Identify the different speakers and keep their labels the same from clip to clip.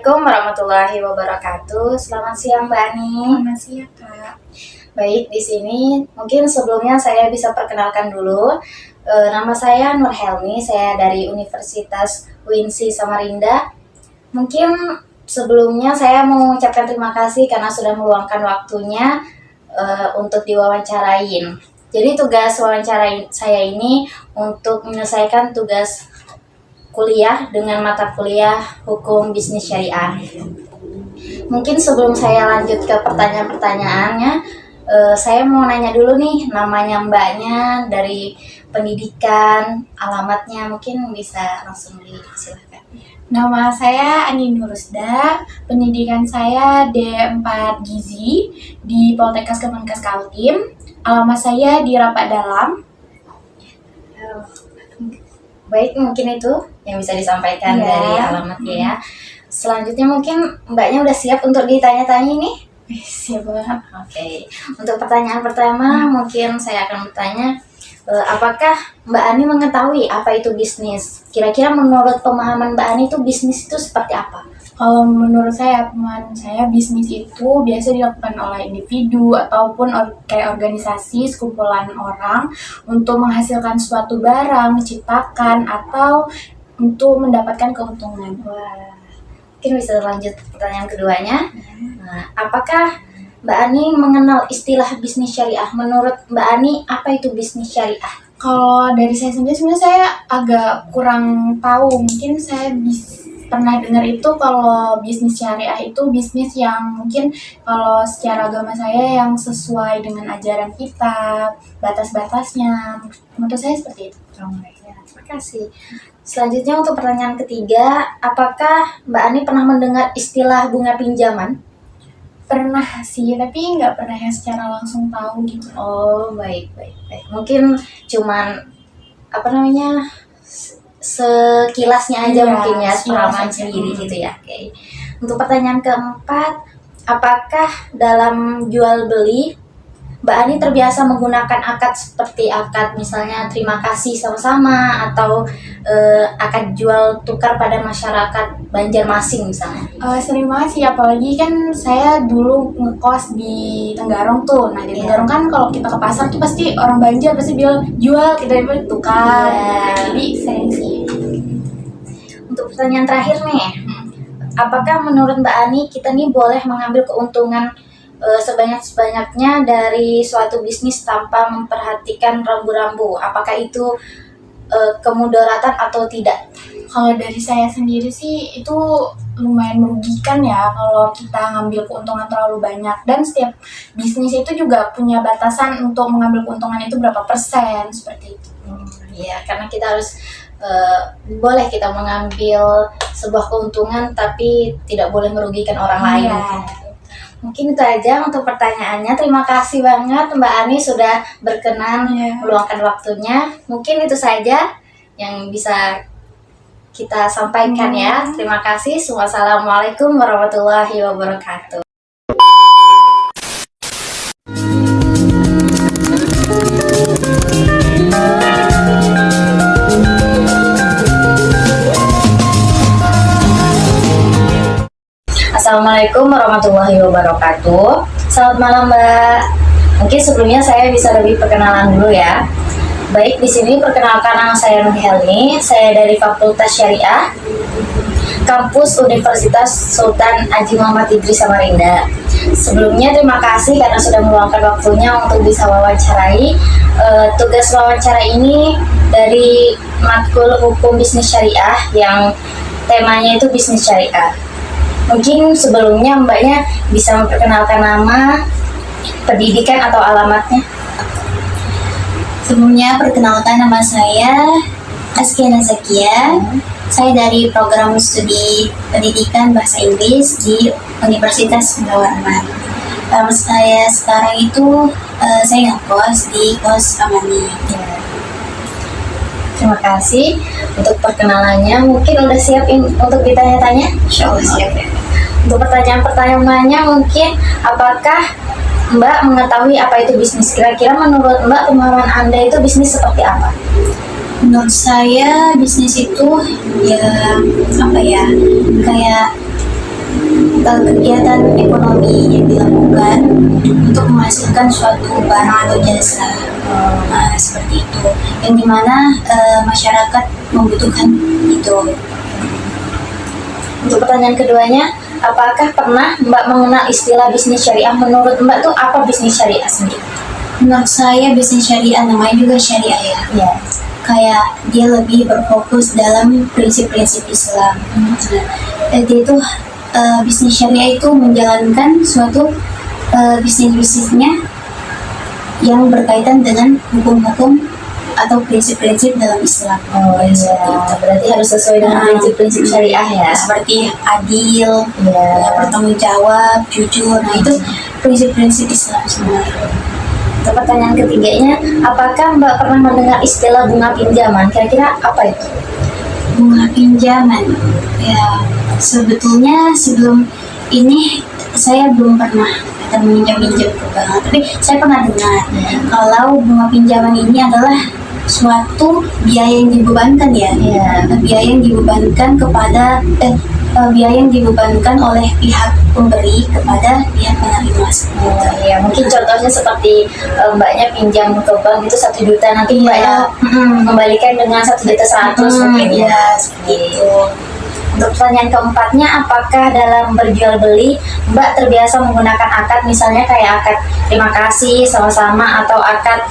Speaker 1: Assalamualaikum warahmatullahi wabarakatuh. Selamat siang Mbak Ani.
Speaker 2: Selamat siang, Kak.
Speaker 1: Baik, di sini mungkin sebelumnya saya bisa perkenalkan dulu. Nama saya Nur Helmi, saya dari Universitas UINSI Samarinda. Mungkin sebelumnya saya mau mengucapkan terima kasih karena sudah meluangkan waktunya untuk diwawancarain. Jadi tugas wawancara saya ini untuk menyelesaikan tugas kuliah dengan mata kuliah Hukum Bisnis Syariah. Mungkin sebelum saya lanjut ke pertanyaan-pertanyaannya, saya mau nanya dulu nih namanya Mbaknya, dari pendidikan, alamatnya mungkin bisa langsung disilahkan.
Speaker 2: Nama saya Ani Nurusda, pendidikan saya D4 Gizi di Poltekkes Kemenkes Kaltim. Alamat saya di Rapak Dalam.
Speaker 1: Baik, mungkin itu yang bisa disampaikan dari alamatnya ya. Selanjutnya mungkin Mbaknya udah siap untuk ditanya-tanya nih?
Speaker 2: Siap banget.
Speaker 1: Oke. Untuk pertanyaan pertama mungkin saya akan bertanya, apakah Mbak Ani mengetahui apa itu bisnis? Kira-kira menurut pemahaman Mbak Ani itu bisnis itu seperti apa?
Speaker 2: Kalau menurut saya, pemahaman saya, bisnis itu biasa dilakukan oleh individu ataupun kayak organisasi, sekumpulan orang untuk menghasilkan suatu barang, menciptakan, atau untuk mendapatkan keuntungan.
Speaker 1: Wah, mungkin bisa lanjut pertanyaan keduanya. Nah, apakah Mbak Ani mengenal istilah bisnis syariah? Menurut Mbak Ani, apa itu bisnis syariah?
Speaker 2: Kalau dari saya sendiri, sebenarnya saya agak kurang tahu. Mungkin saya pernah dengar itu kalau bisnis syariah itu bisnis yang mungkin kalau secara agama saya yang sesuai dengan ajaran kita, batas-batasnya. Menurut saya seperti itu.
Speaker 1: Ya, terima kasih. Selanjutnya untuk pertanyaan ketiga, apakah Mbak Ani pernah mendengar istilah bunga pinjaman?
Speaker 2: Pernah sih, tapi nggak pernah yang secara langsung tahu gitu.
Speaker 1: Oh, baik. Mungkin cuman sekilasnya aja mungkin ya, pengalaman sendiri gitu ya. Oke. Untuk pertanyaan keempat, apakah dalam jual beli Mbak Ani terbiasa menggunakan akad seperti akad misalnya terima kasih sama-sama atau akad jual tukar pada masyarakat Banjarmasin misalnya?
Speaker 2: Sering banget sih, apalagi kan saya dulu ngekos di Tenggarong tuh. Nah di Tenggarong kan kalau kita ke pasar tuh pasti orang Banjar pasti bilang jual, kita bilang tukar. Jadi sering sih.
Speaker 1: Untuk pertanyaan terakhir nih, apakah menurut Mbak Ani kita nih boleh mengambil keuntungan sebanyak-banyaknya dari suatu bisnis tanpa memperhatikan rambu-rambu? Apakah itu kemudaratan atau tidak?
Speaker 2: Kalau dari saya sendiri sih itu lumayan merugikan ya kalau kita ngambil keuntungan terlalu banyak, dan setiap bisnis itu juga punya batasan untuk mengambil keuntungan itu berapa persen, seperti itu.
Speaker 1: Ya, karena kita harus boleh kita mengambil sebuah keuntungan tapi tidak boleh merugikan orang lain. Mungkin itu aja untuk pertanyaannya. Terima kasih banget Mbak Ani sudah berkenan meluangkan waktunya. Mungkin itu saja yang bisa kita sampaikan ya. Terima kasih. Wassalamualaikum warahmatullahi wabarakatuh. Assalamualaikum warahmatullahi wabarakatuh. Selamat malam Mbak. Mungkin sebelumnya saya bisa lebih perkenalan dulu ya. Baik, di sini perkenalkan nama saya Nur Helmi. Saya dari Fakultas Syariah, Kampus Universitas Sultan Haji Muhammad Idris Samarinda. Sebelumnya terima kasih karena sudah meluangkan waktunya untuk bisa wawancarai. Tugas wawancara ini dari matkul Hukum Bisnis Syariah yang temanya itu bisnis syariah. Mungkin sebelumnya Mbaknya bisa memperkenalkan nama, pendidikan atau alamatnya.
Speaker 3: Sebelumnya perkenalkan, nama saya Askia Nazakia. Saya dari program studi pendidikan bahasa Inggris di Universitas Bawah Rahmat. Saya sekarang itu saya ngekos di kos Amani.
Speaker 1: Terima kasih untuk perkenalannya. Mungkin udah siap untuk ditanya-tanya?
Speaker 3: Insya Allah siap ya.
Speaker 1: Untuk pertanyaan-pertanyaannya mungkin, apakah Mbak mengetahui apa itu bisnis? Kira-kira menurut Mbak, pemahaman Anda itu bisnis seperti apa?
Speaker 3: Menurut saya bisnis itu ya kayak kegiatan ekonomi yang dilakukan untuk menghasilkan suatu barang atau jasa. Seperti itu, yang dimana masyarakat membutuhkan itu.
Speaker 1: Untuk pertanyaan keduanya, apakah pernah Mbak mengenal istilah bisnis syariah? Menurut Mbak tuh apa bisnis syariah sendiri?
Speaker 3: Menurut saya bisnis syariah namanya juga syariah ya.
Speaker 1: Ya.
Speaker 3: Kayak dia lebih berfokus dalam prinsip-prinsip Islam. Dia itu bisnis syariah itu menjalankan suatu bisnis-bisnisnya yang berkaitan dengan hukum-hukum atau prinsip-prinsip dalam Islam.
Speaker 1: Oh iya, berarti harus sesuai dengan prinsip-prinsip syariah ya.
Speaker 3: Seperti adil, bertanggung jawab, jujur. Nah itu prinsip-prinsip Islam sebenarnya.
Speaker 1: Untuk pertanyaan ketiganya, apakah Mbak pernah mendengar istilah bunga pinjaman? Kira-kira apa itu?
Speaker 3: Bunga pinjaman, ya sebetulnya sebelum ini saya belum pernah meminjam ke bank, tapi saya pernah dengar kalau bunga pinjaman ini adalah suatu biaya yang dibebankan biaya yang dibebankan kepada biaya yang dibebankan oleh pihak pemberi kepada pihak penerima.
Speaker 1: Ya mungkin contohnya seperti Mbaknya pinjam ke bank itu 1 juta, nanti Mbaknya kembalikan dengan 1.100.000 mungkin ya, seperti itu. Untuk pertanyaan keempatnya, apakah dalam berjual beli Mbak terbiasa menggunakan akad, misalnya kayak akad terima kasih sama-sama atau akad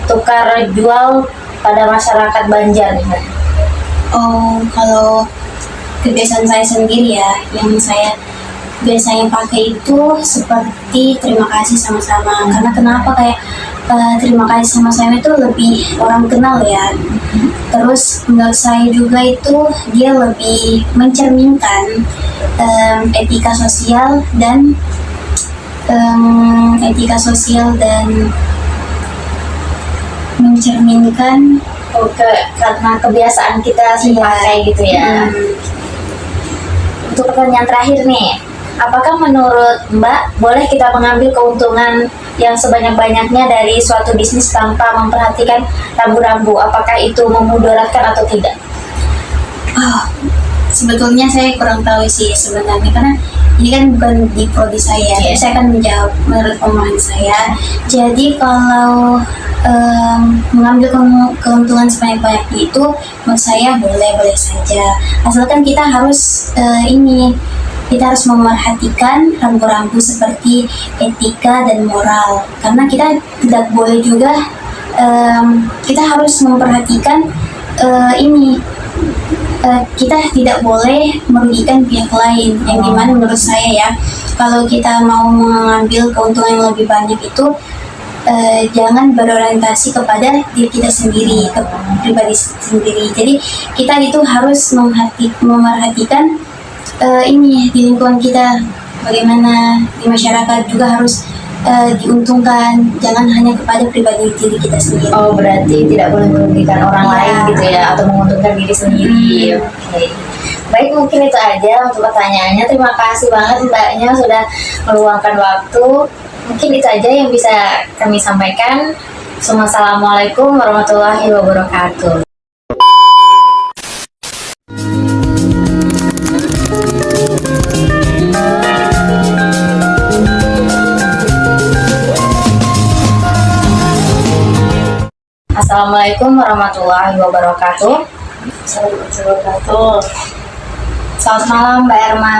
Speaker 1: tukar jual pada masyarakat Banjar nih Mbak?
Speaker 3: Oh, kalau kebiasaan saya sendiri ya, yang saya biasanya pakai itu seperti terima kasih sama-sama. Karena kenapa kayak terima kasih sama-sama itu lebih orang kenal ya. Terus menurut saya juga itu dia lebih mencerminkan etika sosial dan mencerminkan
Speaker 1: karena kebiasaan kita sih pakai gitu ya. Untuk pertanyaan terakhir nih, apakah menurut Mbak boleh kita mengambil keuntungan yang sebanyak-banyaknya dari suatu bisnis tanpa memperhatikan rambu-rambu? Apakah itu memudaratkan atau tidak?
Speaker 3: Sebetulnya saya kurang tahu sih sebenarnya, karena ini kan bukan di prodi saya. Saya akan menjawab menurut pemahaman saya. Jadi kalau mengambil keuntungan sebanyak-banyaknya itu menurut saya boleh-boleh saja, asalkan kita harus kita harus memerhatikan rambu-rambu seperti etika dan moral, karena kita tidak boleh juga kita harus memperhatikan kita tidak boleh merugikan pihak lain, yang dimana menurut saya ya, kalau kita mau mengambil keuntungan yang lebih banyak itu jangan berorientasi kepada diri kita sendiri, ke pribadi sendiri. Jadi kita itu harus memerhatikan di lingkungan kita, bagaimana di masyarakat juga harus diuntungkan, jangan hanya kepada pribadi diri kita sendiri.
Speaker 1: Oh, berarti tidak boleh merugikan orang lain gitu ya, atau menguntungkan diri sendiri. Oke. Baik, mungkin itu aja untuk pertanyaannya. Terima kasih banget Mbaknya sudah meluangkan waktu. Mungkin itu aja yang bisa kami sampaikan. Assalamualaikum warahmatullahi wabarakatuh. Assalamualaikum warahmatullahi wabarakatuh. Selamat malam Mbak Erma.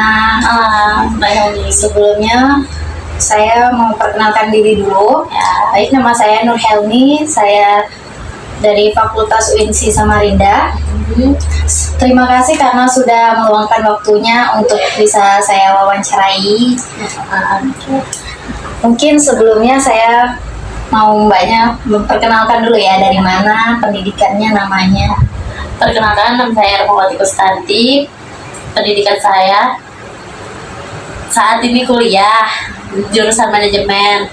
Speaker 1: Mbak Helmi. Sebelumnya saya mau perkenalkan diri dulu. Baik, nama saya Nur Helmi. Saya dari Fakultas UINSI Samarinda. Terima kasih karena sudah meluangkan waktunya untuk bisa saya wawancarai. Mungkin sebelumnya saya mau Mbaknya memperkenalkan dulu ya, dari mana, pendidikannya, namanya.
Speaker 4: Perkenalkan, nama saya Ermawati Kustanti. Pendidikan saya saat ini kuliah jurusan manajemen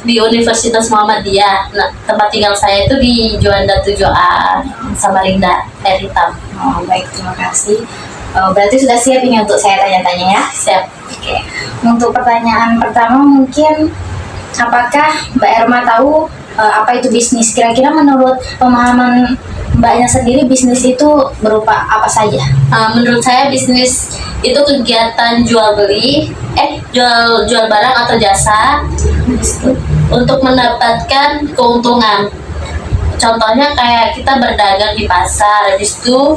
Speaker 4: di Universitas Muhammadiyah. Nah, tempat tinggal saya itu di Juanda 7A, Samarinda, Air Hitam.
Speaker 1: Oh, baik, terima kasih. Berarti sudah siap ini untuk saya tanya-tanya ya?
Speaker 4: Siap.
Speaker 1: Oke. Untuk pertanyaan pertama mungkin, apakah Mbak Erma tahu apa itu bisnis. Kira-kira menurut pemahaman Mbaknya sendiri bisnis itu berupa apa saja?
Speaker 4: Menurut saya bisnis itu kegiatan jual beli, jual barang atau jasa untuk mendapatkan keuntungan. Contohnya kayak kita berdagang di pasar, habis itu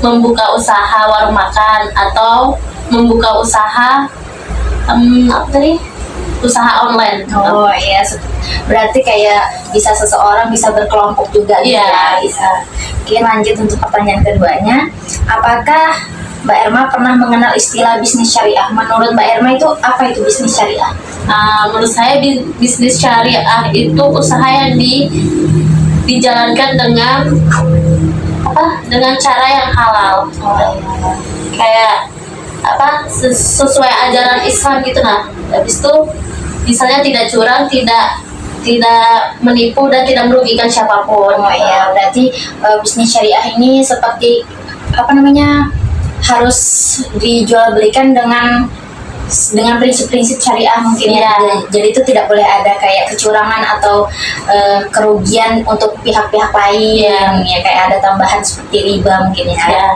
Speaker 4: membuka usaha warung makan atau membuka usaha apa tadi? Usaha online.
Speaker 1: Oh iya, berarti kayak bisa seseorang bisa berkelompok juga gitu
Speaker 4: Iya,
Speaker 1: ya. Bisa. Oke, lanjut untuk pertanyaan keduanya. Apakah Mbak Erma pernah mengenal istilah bisnis syariah? Menurut Mbak Erma itu apa itu bisnis syariah?
Speaker 4: Menurut saya bisnis syariah itu usaha yang dijalankan dengan dengan cara yang halal. Kayak sesuai ajaran Islam gitu. Nah, habis itu misalnya tidak curang, tidak menipu dan tidak merugikan siapapun.
Speaker 1: Oh iya, berarti bisnis syariah ini seperti harus dijual belikan dengan prinsip-prinsip syariah mungkin ya. Jadi itu tidak boleh ada kayak kecurangan atau kerugian untuk pihak-pihak lain ya, kayak ada tambahan seperti riba mungkin ya.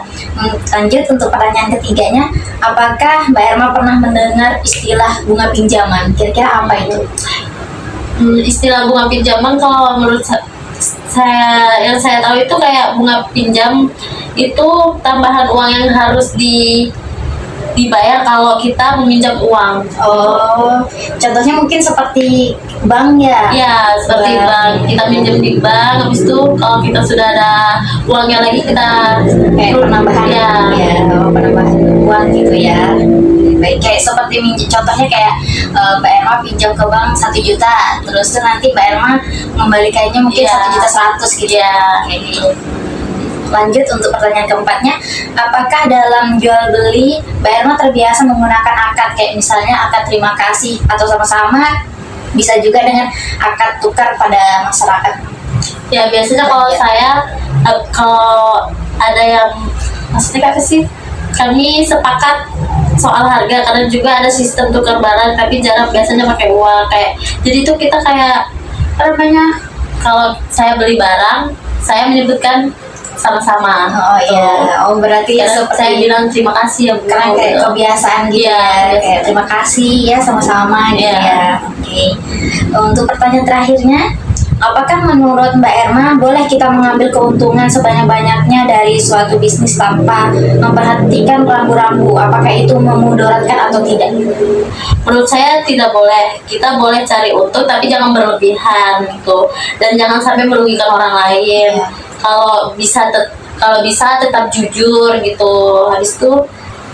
Speaker 1: Lanjut untuk pertanyaan ketiganya, apakah Mbak Erma pernah mendengar istilah bunga pinjaman? Kira-kira apa itu?
Speaker 4: Istilah bunga pinjaman kalau menurut saya yang saya tahu itu kayak bunga pinjam itu tambahan uang yang harus dibayar kalau kita meminjam uang.
Speaker 1: Oh, contohnya mungkin seperti bank ya?
Speaker 4: Ya, seperti bank. Kita minjem di bank, habis itu kalau kita sudah ada uangnya lagi kita
Speaker 1: Kayak penambahan penambahan uang gitu ya. Baik, kayak seperti contohnya kayak Mbak Erma pinjam ke bank 1 juta, terus tuh nanti Mbak Erma membalikannya mungkin 1.100.000 gitu ya. Kayak gitu. Lanjut untuk pertanyaan keempatnya, apakah dalam jual beli Mbak Erma terbiasa menggunakan akad kayak misalnya akad terima kasih atau sama-sama, bisa juga dengan akad tukar pada masyarakat?
Speaker 4: Ya biasanya kalau saya kalau ada yang maksudnya apa sih? Kami sepakat soal harga karena juga ada sistem tukar barang tapi jarang biasanya pakai uang kayak. Jadi tuh kita kayak kalau saya beli barang saya menyebutkan sama-sama.
Speaker 1: Oh iya, berarti ya
Speaker 4: Karena saya bilang terima kasih ya Bu.
Speaker 1: karena kayak
Speaker 4: gitu.
Speaker 1: kebiasaan gitu
Speaker 4: Iya,
Speaker 1: ya, kayak terima kasih ya sama-sama gitu
Speaker 4: Iya.
Speaker 1: ya. Oke. Untuk pertanyaan terakhirnya, apakah menurut Mbak Erma boleh kita mengambil keuntungan sebanyak-banyaknya dari suatu bisnis tanpa memperhatikan rambu-rambu? Apakah itu memudaratkan atau tidak?
Speaker 4: Menurut saya tidak boleh. Kita boleh cari untung tapi jangan berlebihan gitu. Dan jangan sampai merugikan orang lain. Kalau bisa tetap jujur gitu. Habis itu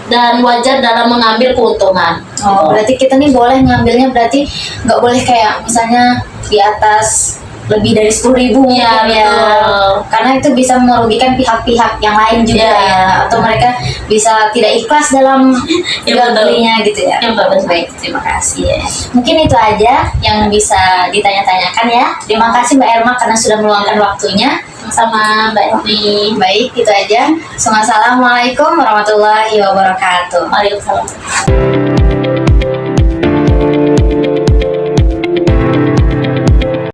Speaker 4: dan wajar dalam mengambil keuntungan.
Speaker 1: Oh, berarti kita nih boleh ngambilnya, berarti nggak boleh kayak misalnya di atas lebih dari 10.000 mungkin
Speaker 4: Iya,
Speaker 1: ya,
Speaker 4: betul.
Speaker 1: karena itu bisa merugikan pihak-pihak yang lain juga
Speaker 4: Iya.
Speaker 1: ya, atau mereka bisa tidak ikhlas dalam
Speaker 4: Iya,
Speaker 1: jual
Speaker 4: betul.
Speaker 1: belinya gitu ya.
Speaker 4: Iya, betul.
Speaker 1: Baik, terima kasih ya. Mungkin itu aja yang bisa ditanya-tanyakan ya. Terima kasih Mbak Erma karena sudah meluangkan waktunya.
Speaker 4: Sama Mbak Eni.
Speaker 1: Baik, itu aja. Assalamualaikum warahmatullahi wabarakatuh.
Speaker 4: Waalaikumsalam.